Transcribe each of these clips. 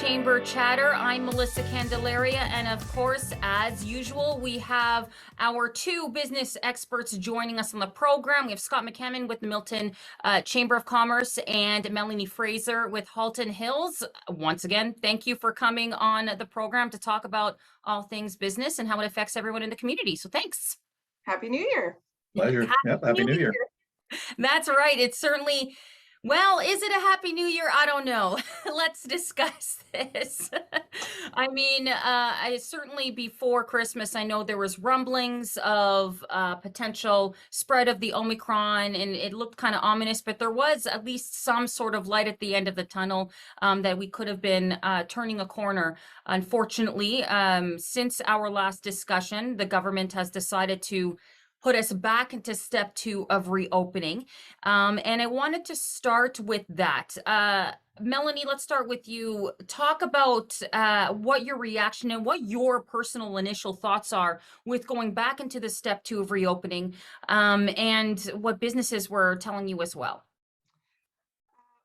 Chamber Chatter. I'm Melissa Candelaria, and of course, as usual, we have our two business experts joining us on the program. We have Scott McCammon with the Milton Chamber of Commerce and Melanie Fraser with Halton Hills. Once again, thank you for coming on the program to talk about all things business and how it affects everyone in the community. So thanks. Happy New Year. Pleasure. Happy New Year. That's right. It's certainly, well, is it a Happy New Year? I don't know. Let's discuss this. I mean, certainly before Christmas, I know there was rumblings of potential spread of the Omicron, and it looked kind of ominous, but there was at least some sort of light at the end of the tunnel that we could have been turning a corner. Unfortunately, since our last discussion, the government has decided to put us back into step 2 of reopening. And I wanted to start with that. Melanie, let's start with you. Talk about what your reaction and what your personal initial thoughts are with going back into the step 2 of reopening, and what businesses were telling you as well.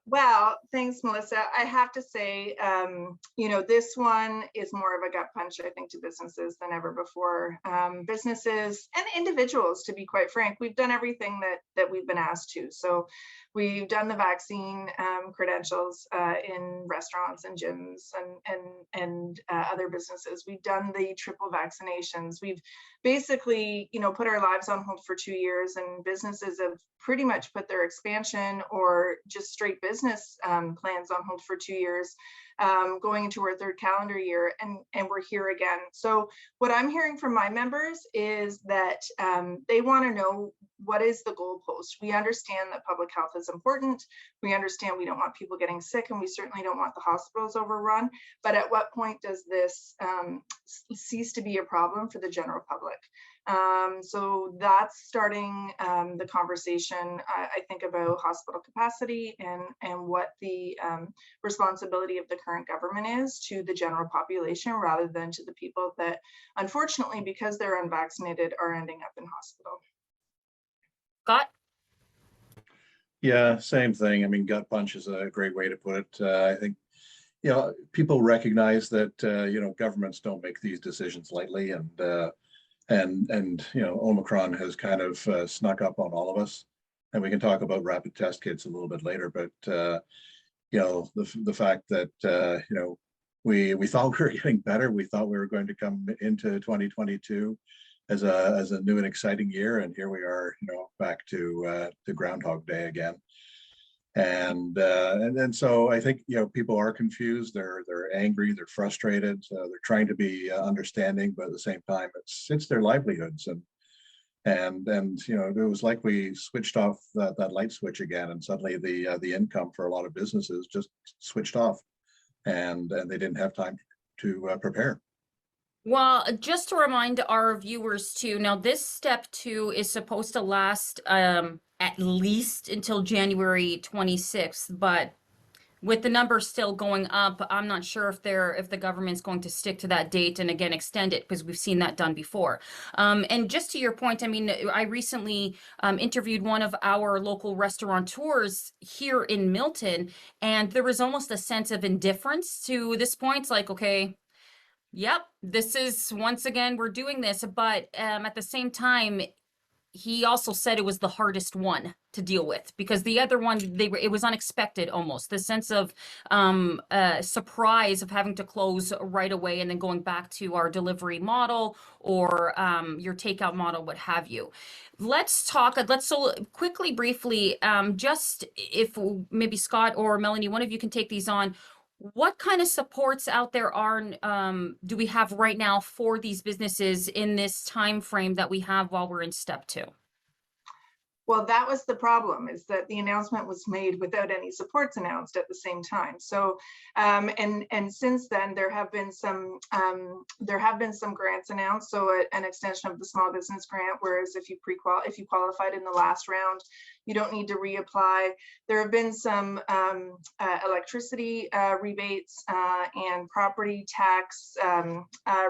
Well, thanks, Melissa. I have to say, this one is more of a gut punch, I think, to businesses than ever before. Businesses and individuals, to be quite frank, we've done everything that we've been asked to. So we've done the vaccine credentials in restaurants and gyms and other businesses. We've done the triple vaccinations. We've basically, put our lives on hold for 2 years, and businesses have pretty much put their expansion or just straight business plans on hold for 2 years, going into our 3rd calendar year, and we're here again. So what I'm hearing from my members is that they want to know, what is the goalpost? We understand that public health is important. We understand we don't want people getting sick, and we certainly don't want the hospitals overrun. But at what point does this cease to be a problem for the general public? So that's starting the conversation, I think, about hospital capacity and what the responsibility of the current government is to the general population, rather than to the people that, unfortunately, because they're unvaccinated, are ending up in hospital. Scott? Yeah, same thing. I mean, gut punch is a great way to put it. I think, people recognize that, governments don't make these decisions lightly, and Omicron has kind of snuck up on all of us. And we can talk about rapid test kits a little bit later, but the fact that we thought we were getting better, we thought we were going to come into 2022 as a new and exciting year, and here we are, back to Groundhog Day again. And so I think people are confused. They're angry. They're frustrated. They're trying to be understanding, but at the same time, it's their livelihoods. And it was like we switched off that light switch again, and suddenly the income for a lot of businesses just switched off, and they didn't have time to prepare. Well, just to remind our viewers too, now this step 2 is supposed to last at least until January 26th, but with the numbers still going up, I'm not sure if the government's going to stick to that date and again extend it, because we've seen that done before. And just to your point, I mean, I recently interviewed one of our local restaurateurs here in Milton, and there was almost a sense of indifference to this point. It's like, okay, yep, this is, once again, we're doing this. But at the same time, he also said it was the hardest one to deal with, because the other one, it was unexpected almost. The sense of surprise of having to close right away and then going back to our delivery model or your takeout model, what have you. Let's quickly, briefly, just if maybe Scott or Melanie, one of you can take these on. What kind of supports out there do we have right now for these businesses in this time frame that we have while we're in step 2? Well, that was the problem, is that the announcement was made without any supports announced at the same time. So, and since then there have been some grants announced. So an extension of the small business grant, whereas if you qualified in the last round, You don't need to reapply. There have been some electricity rebates and property tax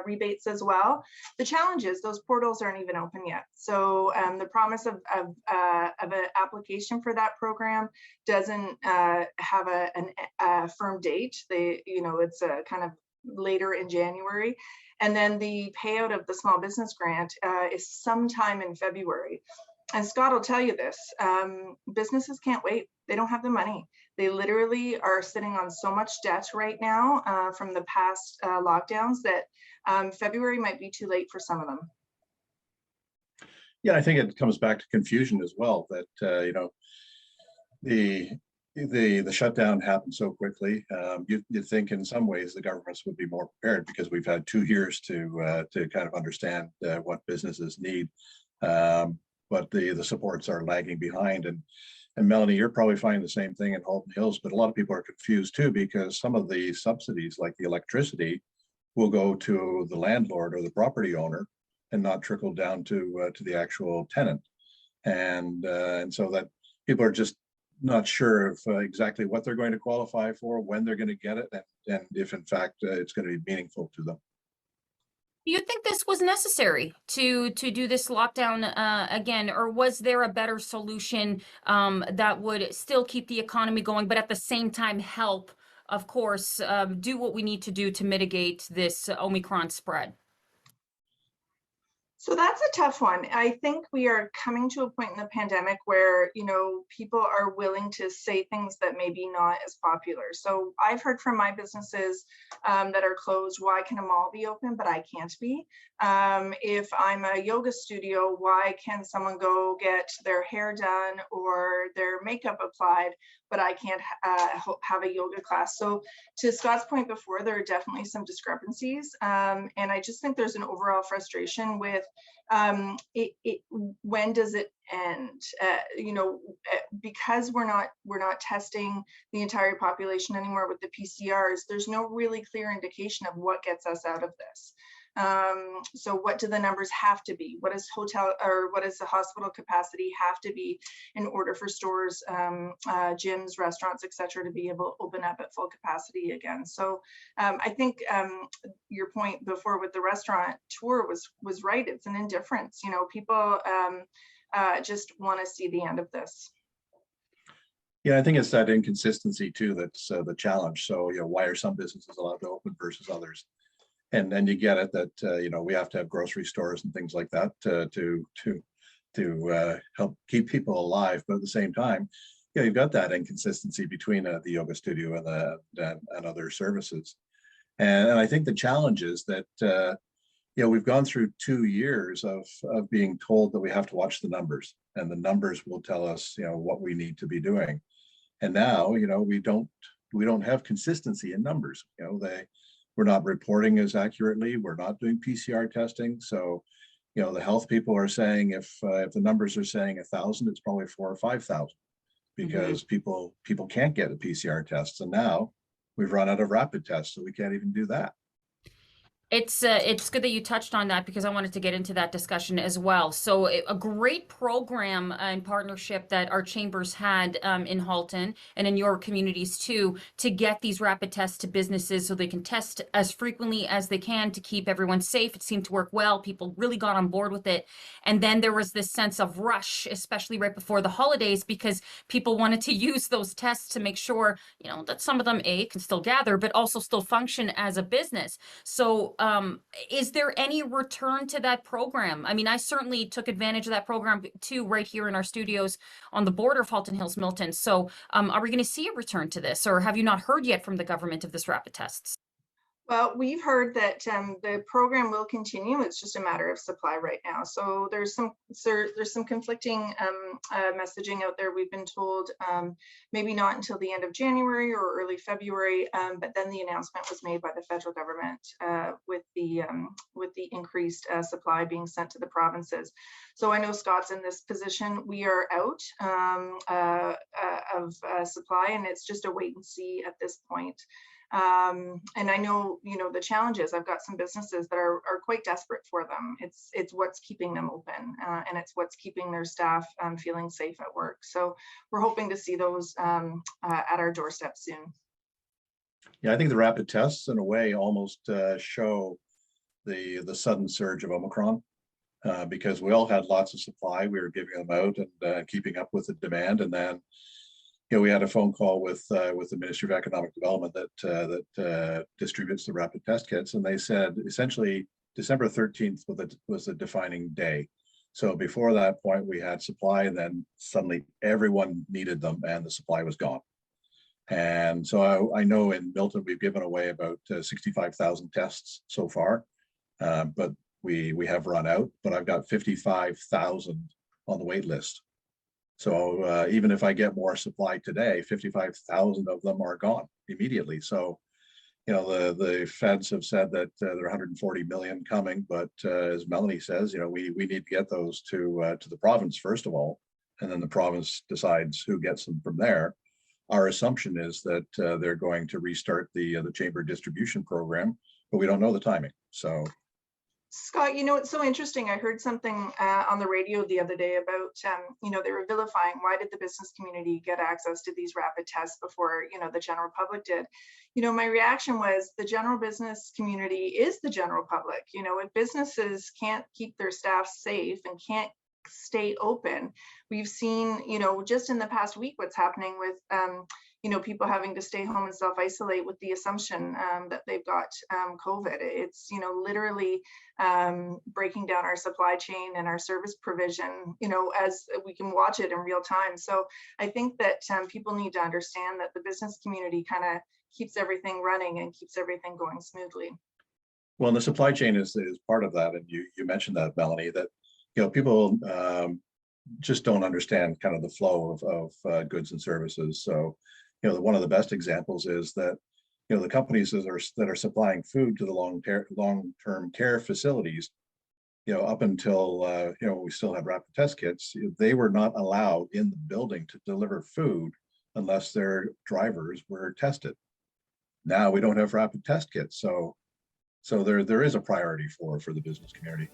rebates as well. The challenge is those portals aren't even open yet. So the promise of an application for that program doesn't have a firm date. It's a kind of later in January. And then the payout of the small business grant is sometime in February. And Scott will tell you this, businesses can't wait. They don't have the money. They literally are sitting on so much debt right now from the past lockdowns that February might be too late for some of them. Yeah, I think it comes back to confusion as well, that the shutdown happened so quickly. You'd think in some ways the governments would be more prepared, because we've had 2 years to kind of understand what businesses need. But the supports are lagging behind. And Melanie, you're probably finding the same thing in Halton Hills, but a lot of people are confused too, because some of the subsidies, like the electricity, will go to the landlord or the property owner and not trickle down to the actual tenant. And so that people are just not sure of exactly what they're going to qualify for, when they're going to get it, and if in fact it's going to be meaningful to them. Do you think this was necessary to do this lockdown again, or was there a better solution that would still keep the economy going, but at the same time help, of course, do what we need to do to mitigate this Omicron spread? So that's a tough one. I think we are coming to a point in the pandemic where, people are willing to say things that may be not as popular. So I've heard from my businesses that are closed, why can a mall be open, but I can't be? If I'm a yoga studio, why can someone go get their hair done or their makeup applied, but I can't have a yoga class? So to Scott's point before, there are definitely some discrepancies. And I just think there's an overall frustration with when does it end? Because we're not testing the entire population anymore with the PCRs, there's no really clear indication of what gets us out of this. So what do the numbers have to be? What does the hospital capacity have to be in order for stores, gyms, restaurants, etc., to be able to open up at full capacity again? So I think your point before with the restaurant tour was right. It's an indifference. People just want to see the end of this. Yeah, I think it's that inconsistency too that's the challenge. So, why are some businesses allowed to open versus others? And you get it that we have to have grocery stores and things like that to help keep people alive. But at the same time, you've got that inconsistency between the yoga studio and other services. And I think the challenge is that we've gone through 2 years of being told that we have to watch the numbers, and the numbers will tell us what we need to be doing. And now we don't have consistency in numbers. We're not reporting as accurately. We're not doing PCR testing. So, the health people are saying if the numbers are saying 1,000, it's probably 4,000 or 5,000, because people can't get a PCR test. And now we've run out of rapid tests, so we can't even do that. It's good that you touched on that, because I wanted to get into that discussion as well. So a great program in partnership that our chambers had in Halton and in your communities too, to get these rapid tests to businesses so they can test as frequently as they can to keep everyone safe. It seemed to work well. People really got on board with it. And then there was this sense of rush, especially right before the holidays, because people wanted to use those tests to make sure, that some of them can still gather, but also still function as a business. So is there any return to that program? I mean, I certainly took advantage of that program too, right here in our studios on the border of Halton Hills, Milton. So are we going to see a return to this, or have you not heard yet from the government of this rapid tests? Well, we've heard that the program will continue. It's just a matter of supply right now. So there's some conflicting messaging out there. We've been told maybe not until the end of January or early February, but then the announcement was made by the federal government with the increased supply being sent to the provinces. So I know Scott's in this position. We are out of supply, and it's just a wait and see at this point. And I know, the challenges. I've got some businesses that are quite desperate for them. It's what's keeping them open, and it's what's keeping their staff feeling safe at work. So we're hoping to see those at our doorstep soon. Yeah, I think the rapid tests in a way almost show the sudden surge of Omicron, because we all had lots of supply. We were giving them out and keeping up with the demand. And then, we had a phone call with the Ministry of Economic Development that distributes the rapid test kits, and they said essentially December 13th was the defining day. So before that point, we had supply, and then suddenly everyone needed them, and the supply was gone. And so I know in Milton we've given away about 65,000 tests so far, but we have run out. But I've got 55,000 on the wait list. So even if I get more supply today, 55,000 of them are gone immediately. So, the feds have said that there are 140 million coming, but as Melanie says, we need to get those to the province first of all, and then the province decides who gets them from there. Our assumption is that they're going to restart the chamber distribution program, but we don't know the timing. So. Scott, it's so interesting. I heard something on the radio the other day about, they were vilifying, why did the business community get access to these rapid tests before, the general public did? My reaction was the general business community is the general public. If businesses can't keep their staff safe and can't stay open, we've seen, just in the past week, what's happening with, people having to stay home and self-isolate with the assumption that they've got COVID. It's, literally breaking down our supply chain and our service provision, as we can watch it in real time. So I think that people need to understand that the business community kind of keeps everything running and keeps everything going smoothly. Well, and the supply chain is part of that. And you mentioned that, Melanie, that, people just don't understand kind of the flow of goods and services. So, one of the best examples is that, the companies that are supplying food to the long-term care facilities, up until, we still had rapid test kits, they were not allowed in the building to deliver food unless their drivers were tested. Now we don't have rapid test kits. So there is a priority for the business community.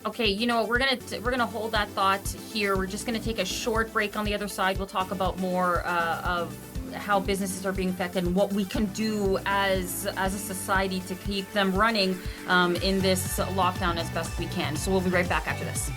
Okay, we're gonna hold that thought here. We're just gonna take a short break. On the other side, we'll talk about more of how businesses are being affected and what we can do as a society to keep them running in this lockdown as best we can. So we'll be right back after this.